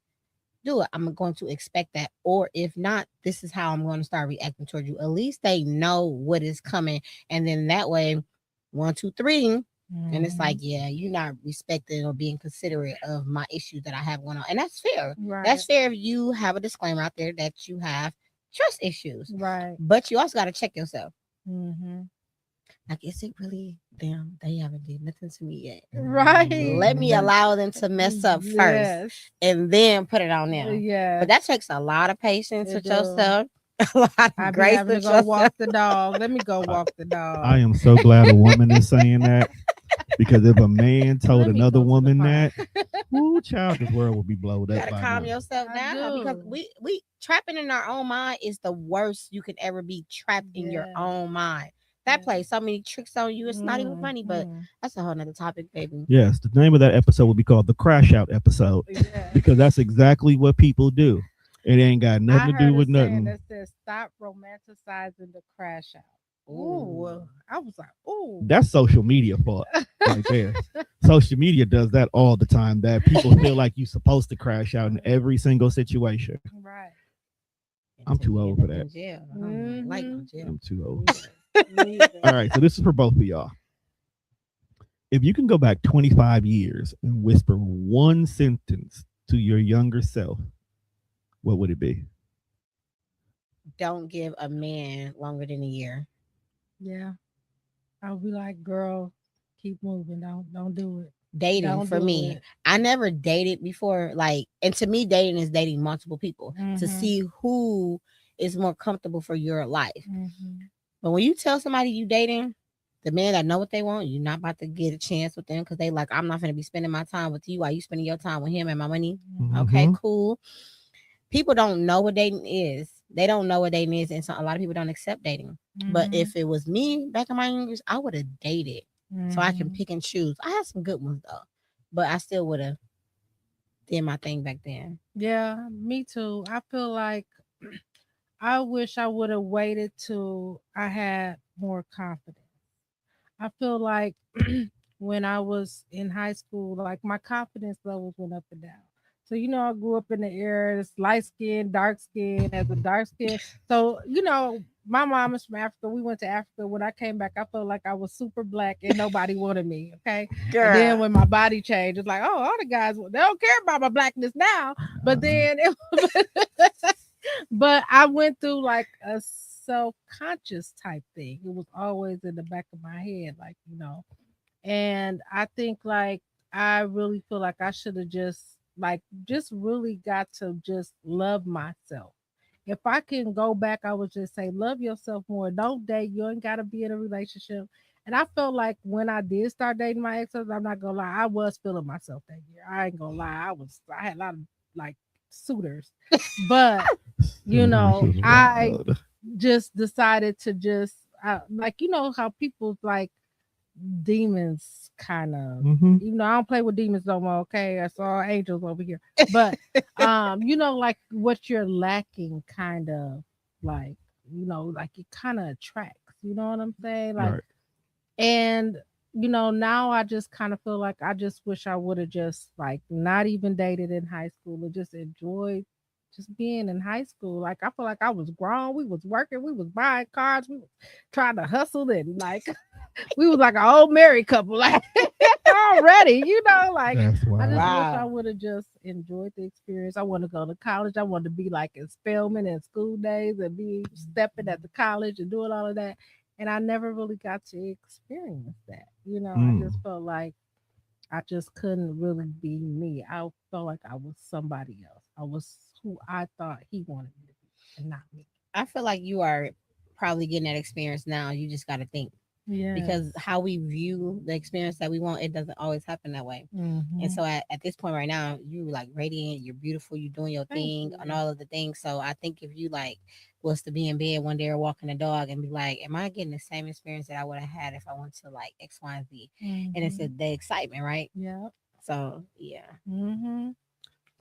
do it. I'm going to expect that. Or if not, this is how I'm going to start reacting towards you. At least they know what is coming. And then that way, one, two, three. And it's like, Mhm. yeah, you're not respecting or being considerate of my issues that I have going on. And that's fair. Right. That's fair if you have a disclaimer out there that you have trust issues. Right. But you also got to check yourself. Mhm. Like, is it really them? They haven't did nothing to me yet. Right. Let me allow them to mess up first Yes. and then put it on them. But Yes. that takes a lot of patience It with do. yourself, a lot I of be grace having to with go yourself. walk the dog. Let me go I, walk the I dog. am so glad a woman is saying that because if a man told Let me another go to the woman park. that, whoo, child, this world would be blowed You up gotta by calm now. yourself I down because do. we trapping in our own mind is the worst you can ever be trapped in your Yes. own mind. That Yes. plays so many tricks on you. It's not even funny, but Mm-hmm. that's a whole nother topic, baby. Yes, the name of that episode will be called the Crash Out episode Yes. because that's exactly what people do. It ain't got nothing I to do heard a with saying nothing. that says stop romanticizing the crash out. Ooh. Ooh. I was like, ooh. That's social media fault right there. Social media does that all the time. That people feel like you're supposed to crash out in every single situation. Right. I'm Until too you old end for up that. in jail. I don't like no Mm-hmm. jail. I'm too old. Yes. Me either. All right, so this is for both of y'all. If you can go back 25 years and whisper one sentence to your younger self, what would it be? Don't give a man longer than a year. Yeah. I'll be like, girl, keep moving. Don't do it. Dating Don't for do me, it. I never dated before. Like, and to me, dating is dating multiple people to Mm-hmm. see who is more comfortable for your life. Mm-hmm. But when you tell somebody you dating, the men that know what they want, you're not about to get a chance with them because they like, I'm not going to be spending my time with you while you spending your time with him and my money. Okay, Mm-hmm. cool. People don't know what dating is. They don't know what dating is, and so a lot of people don't accept dating. But Mm-hmm. if it was me back in my years, I would have dated so I can Mm-hmm. pick and choose. I had some good ones though, but I still would have did my thing back then. Yeah, me too. I feel like I wish I would have waited till I had more confidence. I feel like when I was in high school, like my confidence levels went up and down. So I grew up in the era, it's light skin, dark skin, as a dark skin. So my mom is from Africa. We went to Africa. When I came back, I felt like I was super black and nobody wanted me. Okay, and then Girl, when my body changed, it's like, oh, all the guys they don't care about my blackness now. But then, but I went through like a self-conscious type thing. It was always in the back of my head, like and I think like I really feel like I should have just really got to just love myself. If I can go back, I would just say love yourself more. Don't date. You ain't gotta be in a relationship. And I felt like when I did start dating my ex, I'm not gonna lie, I was feeling myself that year. I ain't gonna lie. I had a lot of like suitors, but I just decided to just like how people like demons kind of Mm-hmm. I don't play with demons no more. Okay, that's all angels over here. But like what you're lacking, kind of like like it kind of attracts. You know what I'm saying? Like, Right. and now I just kind of feel like I just wish I would have just like not even dated in high school or just enjoyed just being in high school. Like I feel like I was grown. We was working. We was buying cars. We was trying to hustle and like we was like an old married couple, like already, like That's I just wild. wish I Wow. would have just enjoyed the experience. I want to go to college. I wanted to be like in Spelman and school days and be stepping at the college and doing all of that. And I never really got to experience that. I just Mm. felt like I just couldn't really be me. I felt like I was somebody else. I was who I thought he wanted me to be and not me. I feel like you are probably getting that experience now. You just got to think Yes. because how we view the experience that we want, it doesn't always happen that way. And Hmm. so at this point right now, you like radiant, you're beautiful, you're doing your Thank thing and you. all of the things. So I think if you like was to be in bed one day or walking a dog and be like, am I getting the same experience that I would have had if I went to like X, Y, and Z? And it's Hmm. the excitement, right? Yeah. So yeah. Mm-hmm.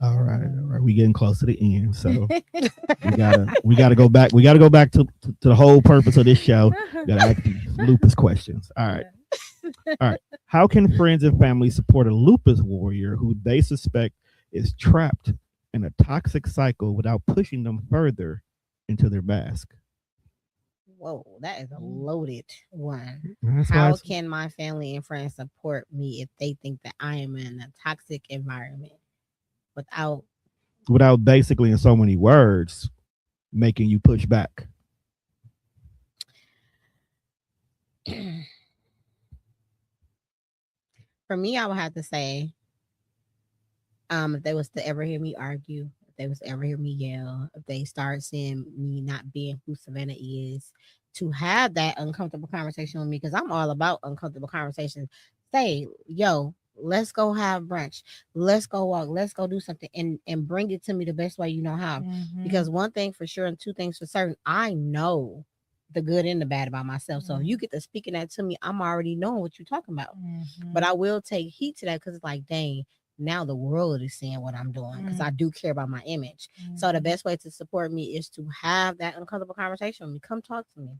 All right, all Definitely. right. We getting close to the end, so we gotta go back. We gotta go back to the whole purpose of this show. We gotta ask these lupus questions. All right, Yeah. all right. How can friends and family support a lupus warrior who they suspect is trapped in a toxic cycle without pushing them further into their mask? Whoa, that is a Mm. loaded one. That's why How it's can my family and friends support me if they think that I am in a toxic environment without without basically, in so many words, making you push back. for me, I would have to say, if they was to ever hear me argue, if they was to ever hear me yell, if they start seeing me not being who Savannah is, to have that uncomfortable conversation with me, because I'm all about uncomfortable conversations. Say, yo, let's go have brunch, let's go walk, let's go do something, and bring it to me the best way you know how. Mhm. Because one thing for sure, and two things for certain, I know the good and the bad about myself. So if you Mhm. get to speaking that to me, I'm already knowing what you're talking about. But Mhm. I will take heed to that because it's like, dang, now the world is seeing what I'm doing because Mhm. I do care about my image. So the Mhm. best way to support me is to have that uncomfortable conversation with me. Come talk to me.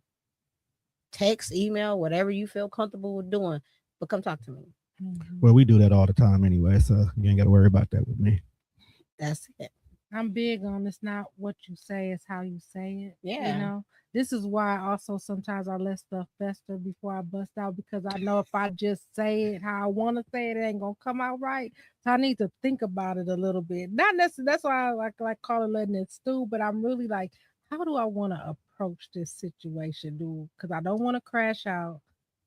Text, email, whatever you feel comfortable with doing, but come talk to me. Mhm. Well, we do that all the time anyway, so you ain't got to worry about that with me. That's it. I'm big on it's not what you say, it's how you say it. Yeah. This is why also sometimes I let stuff fester before I bust out because I know if I just say it how I want to say it, it ain't gonna come out right. So I need to think about it a little bit. Not necessarily that's why I like call it letting it stew, but I'm really like, how do I want to approach this situation, dude? Because I don't want to crash out.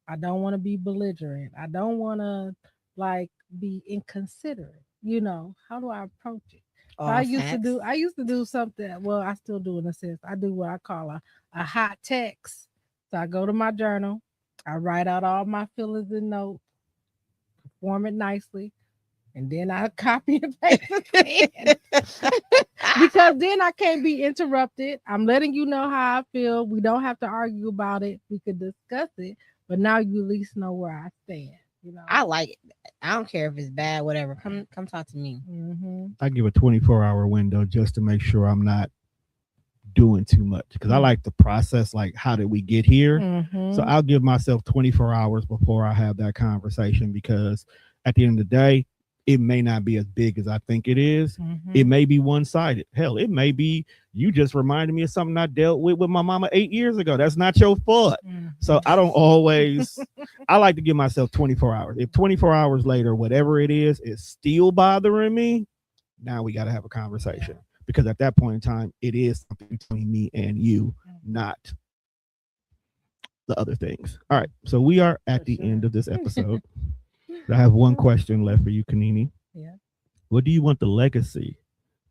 I don't want to be belligerent. I don't want to like be inconsiderate. How do I approach it? So I All used to facts. do I used to do something. Well, I still do in a sense. I do what I call a hot text. So I go to my journal, I write out all my feelings and notes, form it nicely, and then I copy and paste it because then I can't be interrupted. I'm letting you know how I feel. We don't have to argue about it. We could discuss it, but now you at least know where I stand. I like it. I don't care if it's bad, whatever. Come talk to me. Mm-hmm. I give a 24-hour window just to make sure I'm not doing too much because I like the process. Like, how did we get here? So Mm-hmm. I'll give myself 24 hours before I have that conversation because at the end of the day, it may not be as big as I think it is. It Mm-hmm. may be one sided. Hell, it may be you just reminded me of something I dealt with my mama 8 years ago. That's not your fault. So I don't always, I like to give myself 24 hours. If 24 hours later, whatever it is still bothering me, now we got to have a conversation because at that point in time, it is something between me and you, not the other things. All right. So we are For at the end sure. of this episode. I have one question left for you, Kanini. Yeah. What do you want the legacy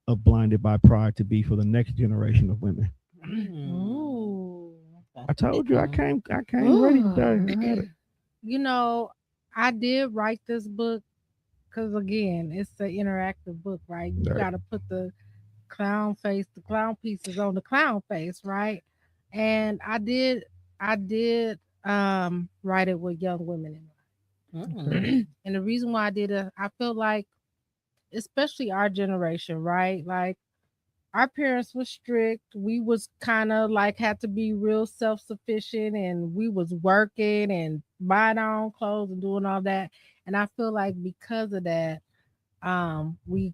of Blinded by Pride to be for the next generation of women? Mm, Ooh. I that's a big told you one. I came ready today. Ooh. I had it. You know, I did write this book because again, it's an interactive book, right? You Right. got to put the clown face, the clown pieces on the clown face, right? And I did write it with young women in Okay. Mm. mind. And the reason why I did it, I feel like, especially our generation, right? Like our parents were strict. We was kind of like had to be real self-sufficient, and we was working and buying our own clothes and doing all that. And I feel like because of that, we,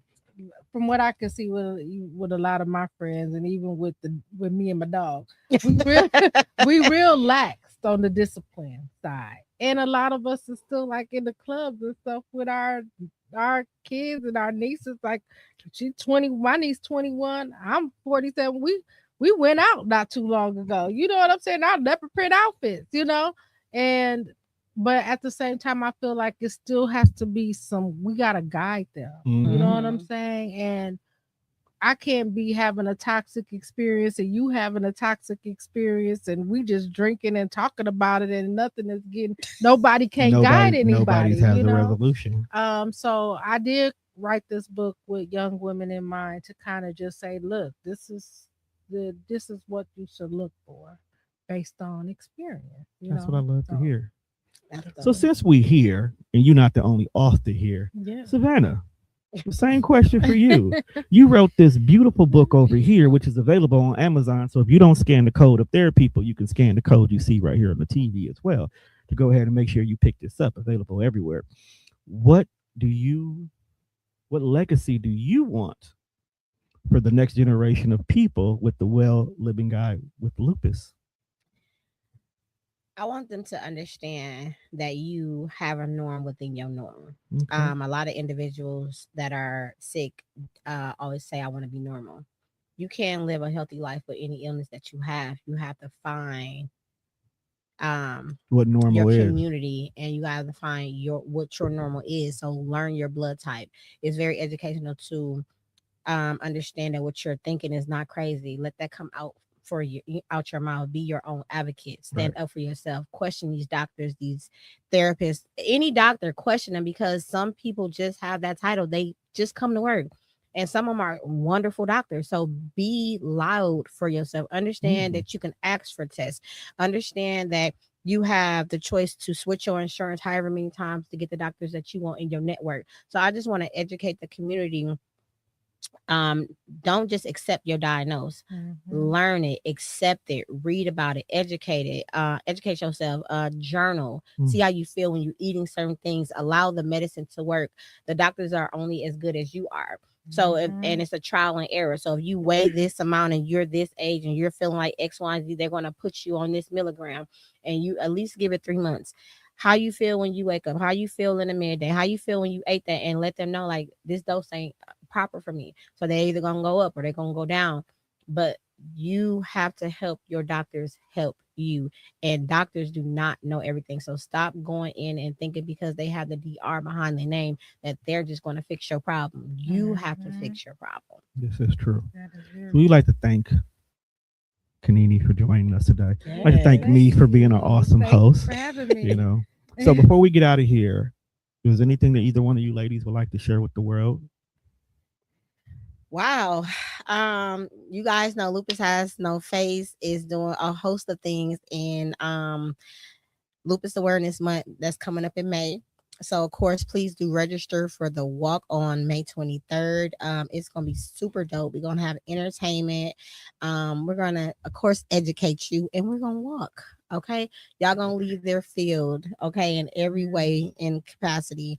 from what I can see with a lot of my friends, and even with me and my dog, we real we real laxed on the discipline side, and a lot of us are still like in the clubs and stuff with our kids and our nieces. Like she's 20, my niece 21, I'm 47. We went out not too long ago. You know what I'm saying? Our leopard print outfits, and but at the same time, I feel like it still has to be we gotta guide them. You know Hmm. what I'm saying? And I can't be having a toxic experience and you having a toxic experience and we just drinking and talking about it and nothing is getting, nobody can't guide Nobody's anybody, has a resolution. So I did write this book with young women in mind to kind of just say, look, this is what you should look for based on experience, That's what I love to So hear. That's So dope. since we here, and you're not the only author here, yeah. Savannah, the same question for you. You wrote this beautiful book over here, which is available on Amazon. So if you don't scan the code up there, people, you can scan the code you see right here on the TV as well to go ahead and make sure you pick this up. Available everywhere. What do you? What legacy do you want for the next generation of people with the well living guy with lupus? I want them to understand that you have a norm within your norm. Okay. A lot of individuals that are sick always say, I want to be normal. You can't live a healthy life with any illness that you have. You have to find What your normal is? community, and you got to find what your normal is. So learn your blood type. It's very educational to understand that what you're thinking is not crazy. Let that come out for you, out your mouth. Be your own advocate. Right. Stand up for yourself. Question these doctors, these therapists, any doctor. Question them, because some people just have that title. They just come to work. And some of them are wonderful doctors. So be loud for yourself. Understand Mhm. that you can ask for tests. Understand that you have the choice to switch your insurance however many times to get the doctors that you want in your network. So I just want to educate the community. um don't just accept your diagnose. Mhm. Learn it, accept it, read about it, educate yourself, journal, see Mm. how you feel when you're eating certain things, allow the medicine to work. The doctors are only as good as you are. So and Mhm. it's a trial and error. So if you weigh this amount and you're this age and you're feeling like X, Y, and Z, they're going to put you on this milligram, and you at least give it 3 months. How you feel when you wake up, how you feel in the midday, how you feel when you ate that, and let them know like this dose ain't proper for me. So they're either gonna go up or they're gonna go down. But you have to help your doctors help you. And doctors do not know everything. So stop going in and thinking because they have the DR behind their name that they're just going to fix your problem. You have to Mhm. fix your problem. This is true. That is very So we'd like true. to thank Kanini for joining us today. I'd like to thank Yes. me Thank for being an you. awesome Thank you host. for having You me. know. So before we get out of here, is there anything that either one of you ladies would like to share with the world? Wow. You guys know Lupus Has No Face is doing a host of things in Lupus Awareness Month that's coming up in May. So, of course, please do register for the walk on May 23rd. It's going to be super dope. We're going to have entertainment. We're going to, of course, educate you, and we're going to walk. Okay. Y'all going to leave their field. Okay. In every way in capacity.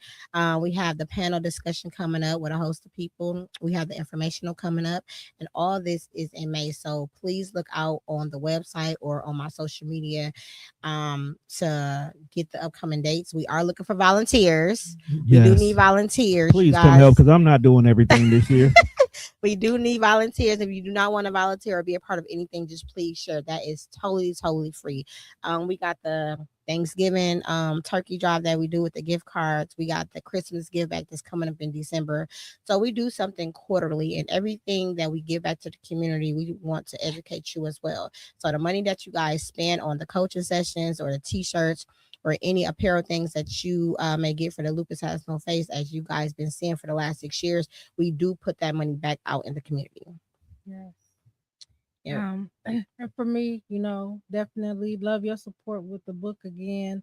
We have the panel discussion coming up with a host of people. We have the informational coming up, and all this is in May. So, please look out on the website or on my social media to get the upcoming dates. We are looking for volunteers. We do need Yes. volunteers, you Please come help guys. because I'm not doing everything this year. We do need volunteers. If you do not want to volunteer or be a part of anything, just please share. That is totally free. We got the Thanksgiving turkey drive that we do with the gift cards. We got the Christmas give back that's coming up in December. So we do something quarterly, and everything that we give back to the community, we want to educate you as well. So the money that you guys spend on the coaching sessions or the t-shirts or any apparel things that you may get for the Lupus Has No Face, as you guys been seeing for the last 6 years, we do put that money back out in the community. Yes. Yeah. And for me, definitely love your support with the book again.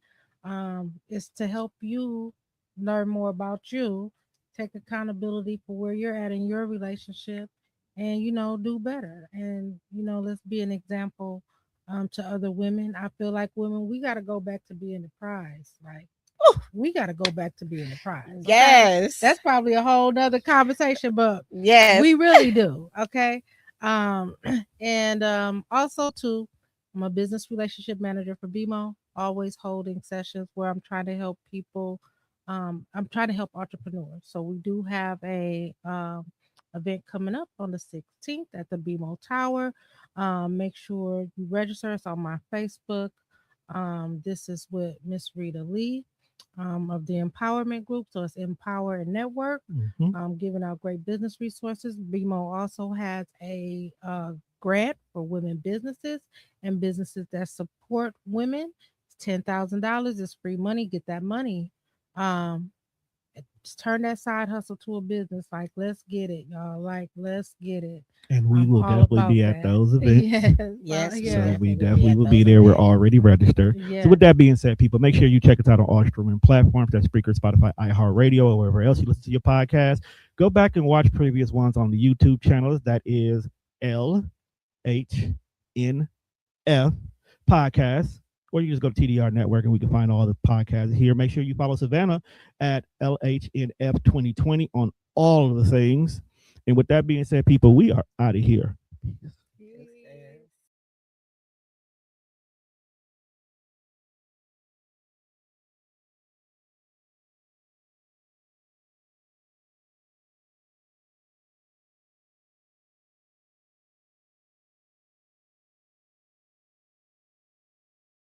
Is to help you learn more about you, take accountability for where you're at in your relationship, and do better. And let's be an example to other women. I feel like women, we got to go back to being the prize. Like we got to go back to being the prize. Okay? Yes. That's probably a whole nother conversation, but yes. we really do. Okay. Um, and also too, I'm a business relationship manager for BMO, always holding sessions where I'm trying to help people. I'm trying to help entrepreneurs. So we do have a event coming up on the 16th at the BMO Tower. Make sure you register. It's on my Facebook. This is with Miss Rita Lee of the Empowerment Group. So it's Empower and Network, giving out great business resources. BMO also has a grant for women businesses and businesses that support women. It's $10,000. It's free money. Get that money. Just turn that side hustle to a business. Like, let's get it, y'all. Like, let's get it. And we will all definitely about be at that. those events. Yes, So we definitely definitely at will those be there. We're events. already registered. Yes. So with that being said, people, make sure you check us out on all streaming platforms. That's Spreaker, Spotify, iHeartRadio, or wherever else you listen to your podcast. Go back and watch previous ones on the YouTube channels. That is LHNF Podcast. Or you just go to TDR Network and we can find all the podcasts here. Make sure you follow Savannah at LHNF 2020 on all of the things. And with that being said, people, we are out of here. Peace.